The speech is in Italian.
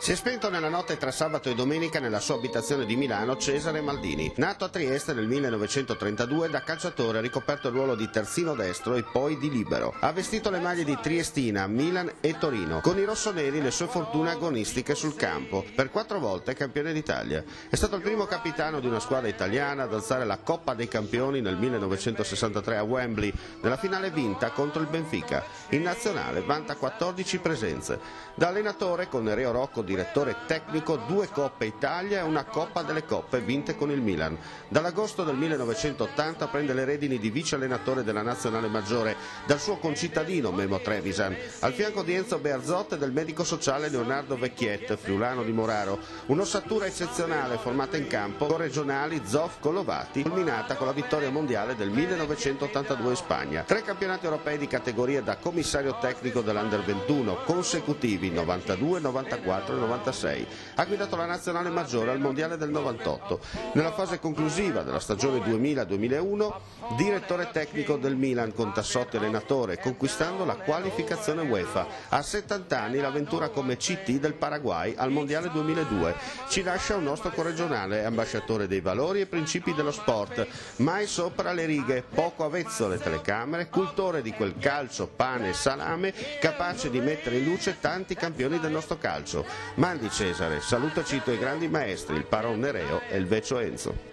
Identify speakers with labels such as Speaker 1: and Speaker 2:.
Speaker 1: Si è spento nella notte tra sabato e domenica nella sua abitazione di Milano Cesare Maldini. Nato a Trieste nel 1932, da calciatore ha ricoperto il ruolo di terzino destro e poi di libero. Ha vestito le maglie di Triestina, Milan e Torino. Con i rossoneri le sue fortune agonistiche sul campo. Per 4 volte campione d'Italia. È stato il primo capitano di una squadra italiana ad alzare la Coppa dei Campioni nel 1963 a Wembley, nella finale vinta contro il Benfica. In nazionale vanta 14 presenze. Da allenatore con Nereo Rocco direttore tecnico, 2 Coppe Italia e una Coppa delle Coppe vinte con il Milan. Dall'agosto del 1980 prende le redini di vice allenatore della nazionale maggiore dal suo concittadino Memo Trevisan, al fianco di Enzo Bearzot e del medico sociale Leonardo Vecchiet, friulano di Moraro. Un'ossatura eccezionale formata in campo con regionali Zoff Collovati, culminata con la vittoria mondiale del 1982 in Spagna. 3 campionati europei di categoria da commissario tecnico dell'Under 21 consecutivi 92, 94 e 96. Ha guidato la nazionale maggiore al mondiale del 98. Nella fase conclusiva della stagione 2000-2001, direttore tecnico del Milan con Tassotti allenatore, conquistando la qualificazione UEFA. A 70 anni l'avventura come CT del Paraguay al mondiale 2002. Ci lascia un nostro corregionale, ambasciatore dei valori e principi dello sport, mai sopra le righe, poco avvezzo alle telecamere, cultore di quel calcio, pane e salame, capace di mettere in luce tanti campioni del nostro calcio. Mandi Cesare, salutaci i tuoi grandi maestri, il Paron Nereo e il Vecchio Enzo.